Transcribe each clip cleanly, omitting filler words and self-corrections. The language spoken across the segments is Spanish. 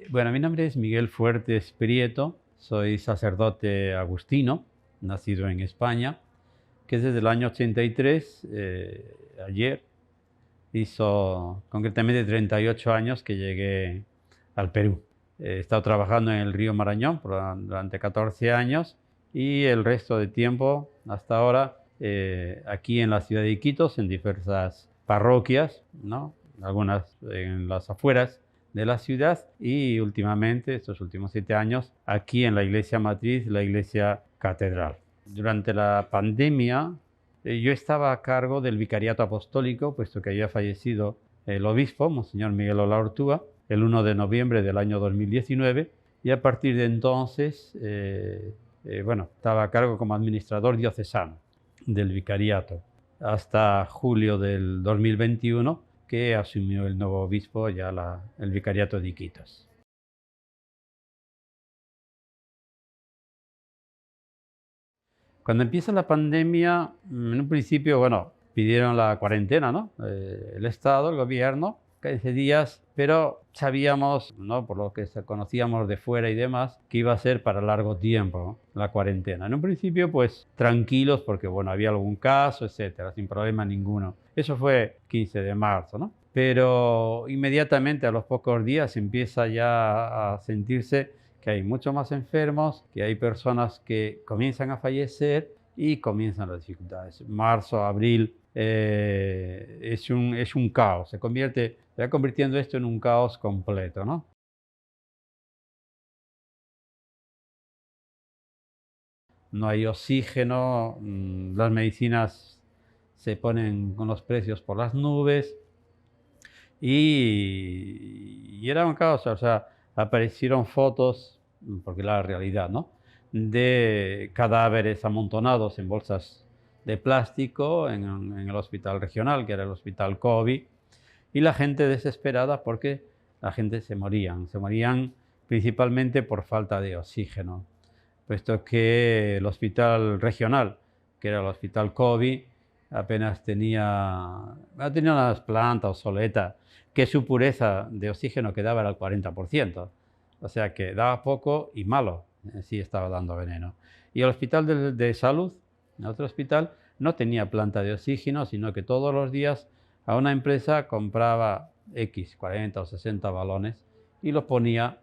Bueno, mi nombre es Miguel Fuertes Prieto, soy sacerdote agustino, nacido en España, que desde el año 83, ayer, hizo concretamente 38 años que llegué al Perú. He estado trabajando en el río Marañón durante 14 años y el resto de tiempo, hasta ahora, aquí en la ciudad de Iquitos, en diversas parroquias, ¿no? Algunas en las afueras de la ciudad y últimamente, estos últimos 7 años, aquí en la iglesia matriz, la iglesia catedral. Durante la pandemia, yo estaba a cargo del vicariato apostólico, puesto que había fallecido el obispo, Monseñor Miguel Olaortúa, el 1 de noviembre del año 2019, y a partir de entonces, bueno, estaba a cargo como administrador diocesano del vicariato, hasta julio del 2021, que asumió el nuevo obispo ya el vicariato de Iquitos. Cuando empieza la pandemia, en un principio, bueno, pidieron la cuarentena, ¿no? El Estado, el gobierno, 15 días, pero sabíamos, ¿no? Por lo que conocíamos de fuera y demás, que iba a ser para largo tiempo, ¿no? La cuarentena. En un principio, pues tranquilos, porque, bueno, había algún caso, etcétera, sin problema ninguno. Eso fue 15 de marzo, ¿no? Pero inmediatamente, a los pocos días, empieza ya a sentirse que hay muchos más enfermos, que hay personas que comienzan a fallecer y comienzan las dificultades. Marzo, abril, es un caos, se va convirtiendo esto en un caos completo, ¿no? No hay oxígeno, las medicinas se ponen con los precios por las nubes y era un caos, o sea, aparecieron fotos, porque la realidad, ¿no? De cadáveres amontonados en bolsas de plástico en el hospital regional, que era el hospital COVID, y la gente desesperada porque la gente se morían principalmente por falta de oxígeno, puesto que el hospital regional, que era el hospital COVID, apenas tenía unas plantas obsoletas, que su pureza de oxígeno quedaba al 40%, o sea que daba poco y malo, sí estaba dando veneno. Y el hospital de salud, el otro hospital, no tenía planta de oxígeno, sino que todos los días a una empresa compraba X, 40 o 60 balones y los ponía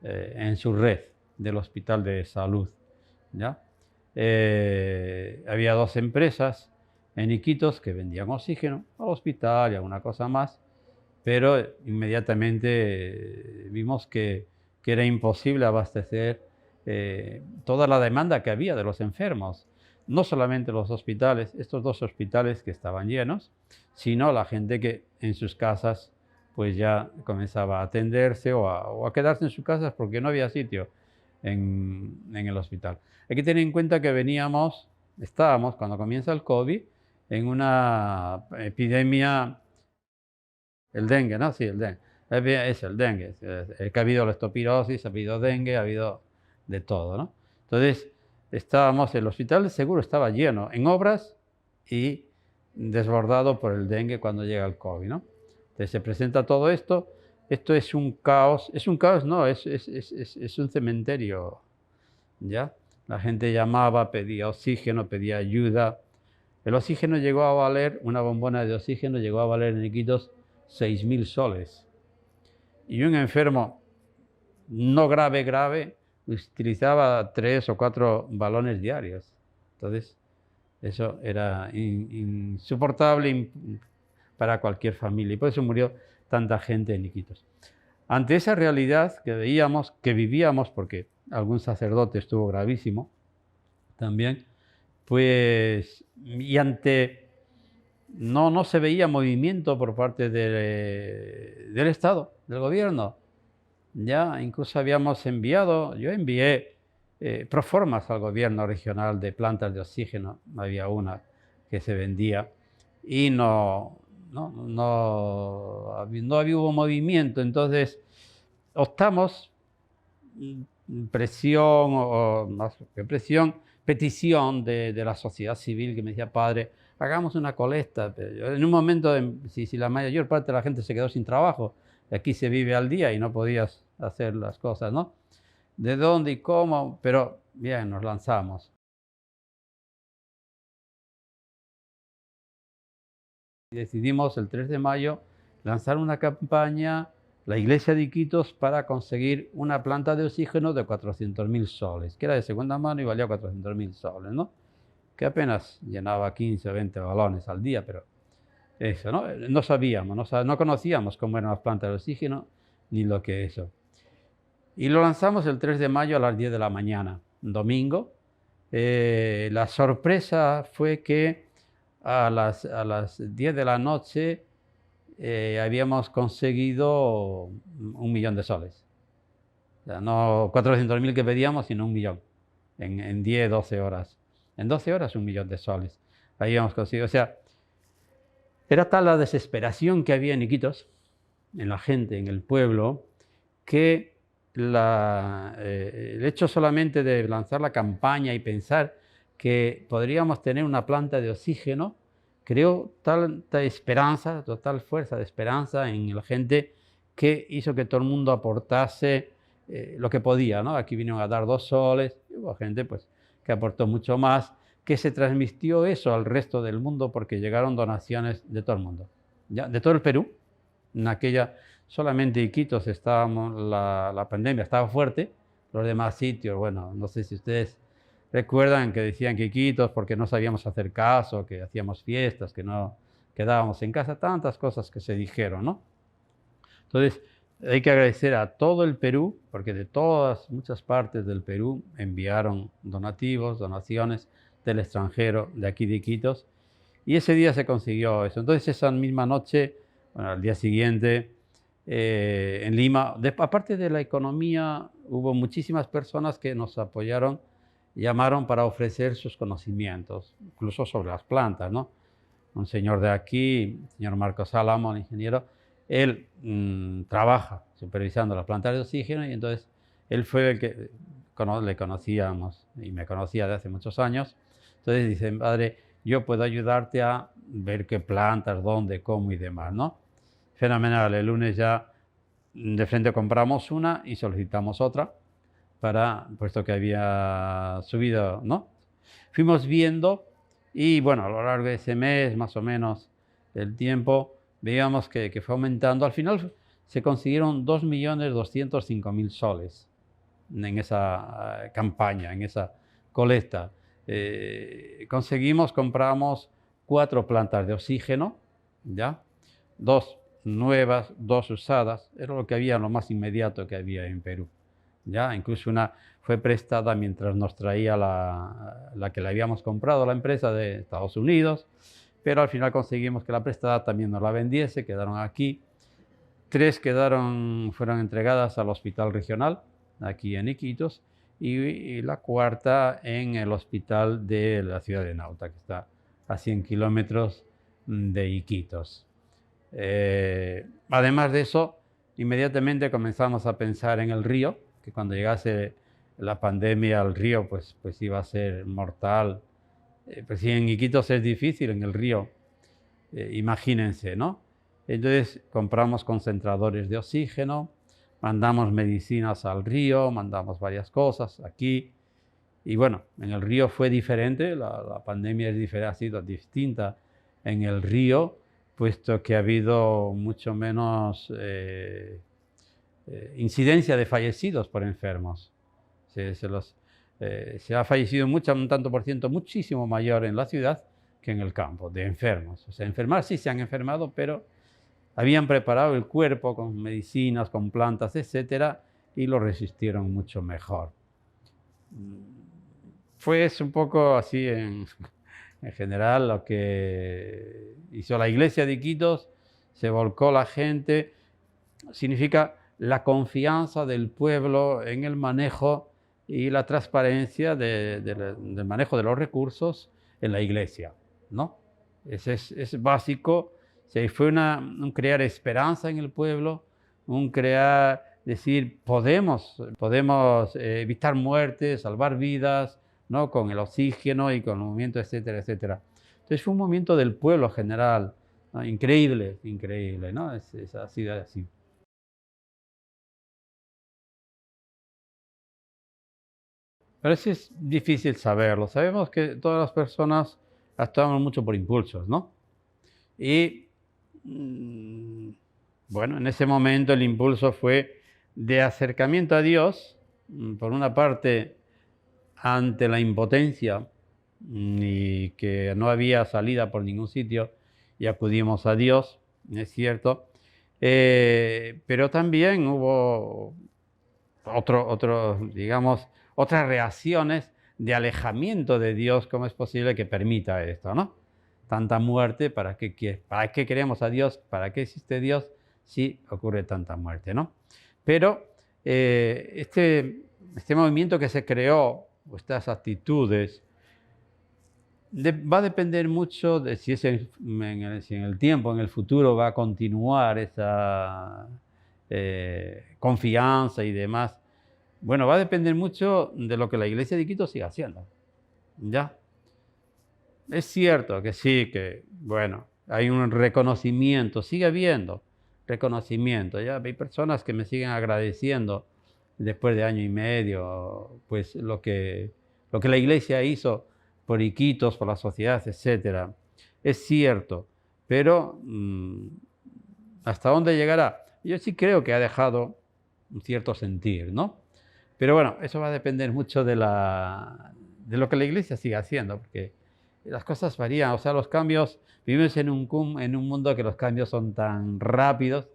en su red del hospital de salud, ¿ya? Había dos empresas en Iquitos que vendían oxígeno al hospital y alguna cosa más, pero inmediatamente vimos que era imposible abastecer toda la demanda que había de los enfermos. No solamente los hospitales, estos dos hospitales que estaban llenos, sino la gente que en sus casas pues ya comenzaba a atenderse o a quedarse en sus casas porque no había sitio en el hospital. Hay que tener en cuenta que estábamos cuando comienza el COVID en una epidemia, el dengue, ¿no? Sí, el dengue. Es el dengue. Que ha habido leptospirosis, ha habido dengue, ha habido de todo, ¿no? Entonces, el hospital seguro estaba lleno, en obras y desbordado por el dengue cuando llega el COVID, ¿no? Entonces se presenta todo esto es un caos, no, es un cementerio, ¿ya? La gente llamaba, pedía oxígeno, pedía ayuda. El oxígeno llegó a valer, una bombona de oxígeno llegó a valer en Iquitos 6.000 soles. Y un enfermo no grave utilizaba 3 o 4 balones diarios. Entonces, eso era insoportable para cualquier familia. Y por eso murió tanta gente en Iquitos. Ante esa realidad que veíamos, que vivíamos, porque algún sacerdote estuvo gravísimo también, pues, y ante no se veía movimiento por parte del Estado, del gobierno. Ya incluso yo envié proformas al gobierno regional de plantas de oxígeno, había una que se vendía y no había hubo movimiento, entonces optamos, presión o más que presión, petición de la sociedad civil que me decía, padre, hagamos una colecta. Pero yo, en un momento, si la mayor parte de la gente se quedó sin trabajo, Aquí se vive al día y no podías hacer las cosas, ¿no? ¿De dónde y cómo? Pero bien, nos lanzamos. Y decidimos el 3 de mayo lanzar una campaña, la iglesia de Iquitos, para conseguir una planta de oxígeno de 400.000 soles, que era de segunda mano y valía 400.000 soles, ¿no? Que apenas llenaba 15 o 20 balones al día, pero eso, ¿no? No sabíamos, no conocíamos cómo eran las plantas de oxígeno ni lo que es eso. Y lo lanzamos el 3 de mayo a las 10 de la mañana, un domingo. La sorpresa fue que a las 10 de la noche habíamos conseguido 1 millón de soles. O sea, no 400.000 que pedíamos, sino 1 millón en 10, 12 horas. En 12 horas 1 millón de soles habíamos conseguido. O sea, era tal la desesperación que había en Iquitos, en la gente, en el pueblo, que el hecho solamente de lanzar la campaña y pensar que podríamos tener una planta de oxígeno creó tanta esperanza, total fuerza de esperanza en la gente, que hizo que todo el mundo aportase lo que podía, ¿no? Aquí vinieron a dar 2 soles, y hubo gente pues, que aportó mucho más, que se transmitió eso al resto del mundo porque llegaron donaciones de todo el mundo, ¿ya? De todo el Perú. En aquella, solamente Iquitos estábamos, la pandemia estaba fuerte, los demás sitios, bueno, no sé si ustedes recuerdan que decían que Iquitos porque no sabíamos hacer caso, que hacíamos fiestas, que no quedábamos en casa, tantas cosas que se dijeron, ¿no? Entonces, hay que agradecer a todo el Perú, porque de muchas partes del Perú enviaron donativos, donaciones del extranjero, de aquí de Iquitos, y ese día se consiguió eso. Entonces, esa misma noche, bueno, al día siguiente, en Lima, aparte de la economía, hubo muchísimas personas que nos apoyaron, llamaron para ofrecer sus conocimientos, incluso sobre las plantas, ¿no? Un señor de aquí, el señor Marcos Álamo, el ingeniero, él trabaja supervisando las plantas de oxígeno, y entonces él fue el que le conocíamos y me conocía de hace muchos años. Entonces dice, padre, yo puedo ayudarte a ver qué plantas, dónde, cómo y demás, ¿no? Fenomenal. El lunes ya de frente compramos una y solicitamos otra, puesto que había subido, ¿no? Fuimos viendo y bueno, a lo largo de ese mes, más o menos, el tiempo, veíamos que fue aumentando. Al final se consiguieron 2.205.000 soles en esa campaña, en esa colecta. Compramos 4 plantas de oxígeno, ¿ya? 2 nuevas, 2 usadas, era lo que había, lo más inmediato que había en Perú. ¿Ya? Incluso una fue prestada mientras nos traía la que le habíamos comprado a la empresa de Estados Unidos, pero al final conseguimos que la prestada también nos la vendiese, quedaron aquí. 3 fueron entregadas al hospital regional, aquí en Iquitos, y la cuarta en el hospital de la ciudad de Nauta, que está a 100 kilómetros de Iquitos. Además de eso, inmediatamente comenzamos a pensar en el río, que cuando llegase la pandemia al río, pues iba a ser mortal. Pues si en Iquitos es difícil, en el río, imagínense, ¿no? Entonces compramos concentradores de oxígeno, mandamos medicinas al río, mandamos varias cosas aquí. Y bueno, en el río fue diferente, la pandemia ha sido distinta en el río, puesto que ha habido mucho menos incidencia de fallecidos por enfermos. Se ha fallecido un tanto por ciento muchísimo mayor en la ciudad que en el campo, de enfermos. O sea, enfermar sí se han enfermado, pero habían preparado el cuerpo con medicinas, con plantas, etcétera, y lo resistieron mucho mejor. Fue un poco así en general lo que hizo la iglesia de Iquitos, se volcó la gente, significa la confianza del pueblo en el manejo y la transparencia del manejo de los recursos en la iglesia, ¿no? Es básico. Fue un crear esperanza en el pueblo, decir, podemos evitar muertes, salvar vidas, ¿no? Con el oxígeno y con el movimiento, etcétera, etcétera. Entonces fue un movimiento del pueblo general, ¿no? Increíble, increíble, ¿no? Ha sido así. Pero eso es difícil saberlo. Sabemos que todas las personas actuamos mucho por impulsos, ¿no? Y mm, bueno, en ese momento el impulso fue de acercamiento a Dios, por una parte ante la impotencia y que no había salida por ningún sitio y acudimos a Dios, es cierto, pero también hubo digamos, otras reacciones de alejamiento de Dios. ¿Cómo es posible que permita esto, no? Tanta muerte, ¿para qué queremos a Dios? ¿Para qué existe Dios si ocurre tanta muerte, no? Pero este movimiento que se creó, o estas actitudes, va a depender mucho de si, si en el tiempo, en el futuro, va a continuar esa confianza y demás. Bueno, va a depender mucho de lo que la Iglesia de Quito siga haciendo, ¿ya? Es cierto que sí, que, bueno, hay un reconocimiento, sigue habiendo reconocimiento, ya hay personas que me siguen agradeciendo después de año y medio, pues lo que la Iglesia hizo por Iquitos, por la sociedad, etcétera. Es cierto, pero ¿hasta dónde llegará? Yo sí creo que ha dejado un cierto sentir, ¿no? Pero bueno, eso va a depender mucho de lo que la Iglesia siga haciendo, porque las cosas varían, o sea, los cambios, vivimos en un mundo que los cambios son tan rápidos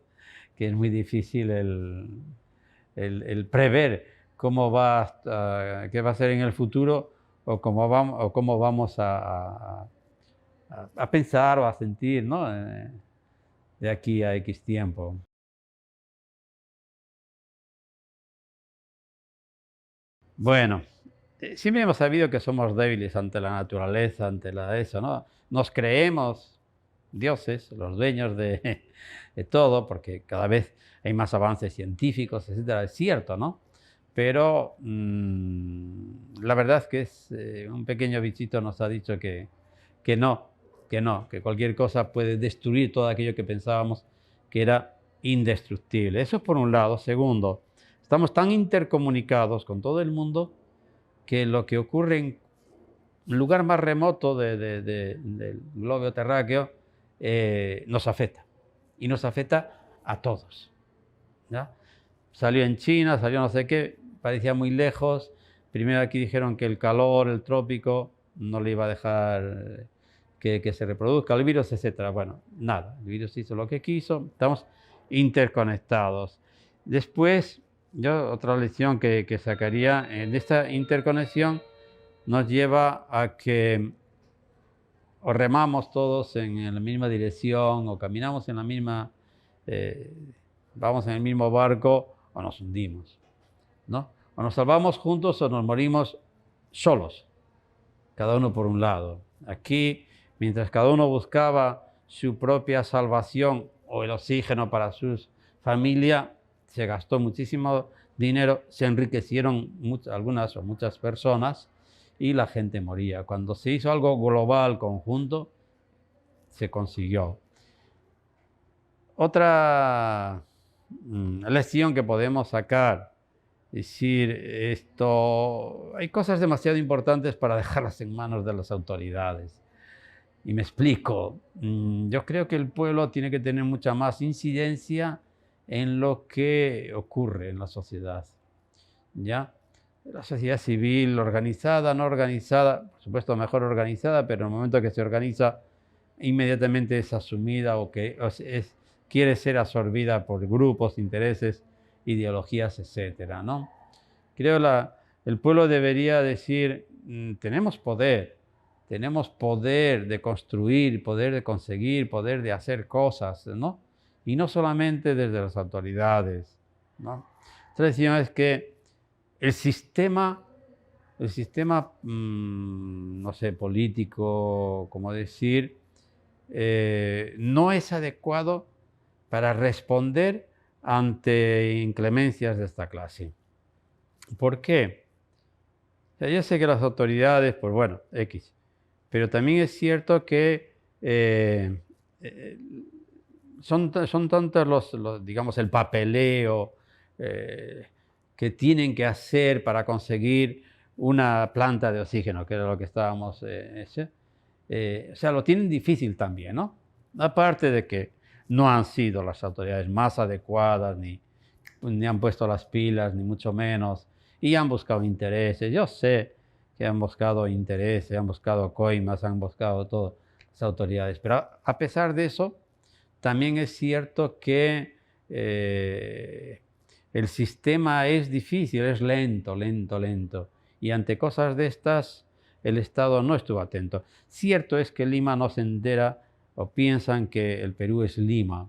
que es muy difícil el prever qué va a ser en el futuro o cómo vamos a pensar o a sentir, ¿no? De aquí a X tiempo. Bueno, siempre hemos sabido que somos débiles ante la naturaleza, eso, ¿no? Nos creemos dioses, los dueños de todo, porque cada vez hay más avances científicos, etcétera. Es cierto, ¿no? Pero la verdad es que un pequeño bichito nos ha dicho que no, que cualquier cosa puede destruir todo aquello que pensábamos que era indestructible. Eso es por un lado. Segundo, estamos tan intercomunicados con todo el mundo que lo que ocurre en un lugar más remoto del globo terráqueo nos afecta. Y nos afecta a todos, ¿ya? Salió en China, salió no sé qué, parecía muy lejos. Primero aquí dijeron que el calor, el trópico, no le iba a dejar que se reproduzca el virus, etcétera. Bueno, nada, el virus hizo lo que quiso, estamos interconectados. Después, yo otra lección que sacaría de esta interconexión nos lleva a que o remamos todos en la misma dirección o caminamos en la misma, eh, vamos en el mismo barco o nos hundimos, ¿no? O nos salvamos juntos o nos morimos solos, cada uno por un lado. Aquí, mientras cada uno buscaba su propia salvación o el oxígeno para su familia, se gastó muchísimo dinero, se enriquecieron algunas o muchas personas y la gente moría. Cuando se hizo algo global, conjunto, se consiguió. Otra lección que podemos sacar, es decir, hay cosas demasiado importantes para dejarlas en manos de las autoridades. Y me explico. Yo creo que el pueblo tiene que tener mucha más incidencia en lo que ocurre en la sociedad, ¿ya? La sociedad civil, organizada, no organizada, por supuesto mejor organizada, pero en el momento que se organiza, inmediatamente es asumida quiere ser absorbida por grupos, intereses, ideologías, etcétera, ¿no? Creo el pueblo debería decir, tenemos poder de construir, poder de conseguir, poder de hacer cosas, ¿no? Y no solamente desde las autoridades, ¿no? Otra decisión es que el sistema, no sé, político, como decir, no es adecuado para responder ante inclemencias de esta clase. ¿Por qué? O sea, yo sé que las autoridades, pues bueno, X, pero también es cierto que eh, son tantos digamos, el papeleo que tienen que hacer para conseguir una planta de oxígeno, que era lo que estábamos, o sea, lo tienen difícil también, ¿no? Aparte de que no han sido las autoridades más adecuadas, ni han puesto las pilas, ni mucho menos, y han buscado intereses. Yo sé que han buscado intereses, han buscado coimas, han buscado todo las autoridades, pero a pesar de eso, también es cierto que el sistema es difícil, es lento, lento, lento. Y ante cosas de estas, el Estado no estuvo atento. Cierto es que Lima no se entera o piensan que el Perú es Lima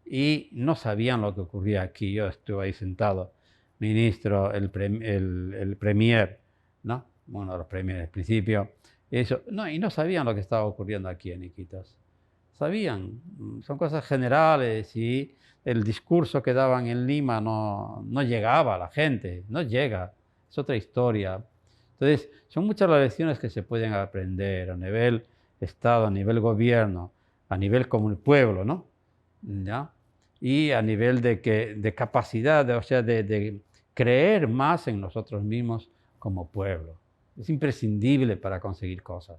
y no sabían lo que ocurría aquí. Yo estuve ahí sentado, ministro, el premier, ¿no? Bueno, los premiers al principio, eso, no, y no sabían lo que estaba ocurriendo aquí en Iquitos. Sabían, son cosas generales y el discurso que daban en Lima no llegaba a la gente, no llega, es otra historia. Entonces, son muchas las lecciones que se pueden aprender a nivel Estado, a nivel gobierno, a nivel como el pueblo, ¿no? ¿Ya? Y a nivel de capacidad, o sea, de creer más en nosotros mismos como pueblo. Es imprescindible para conseguir cosas.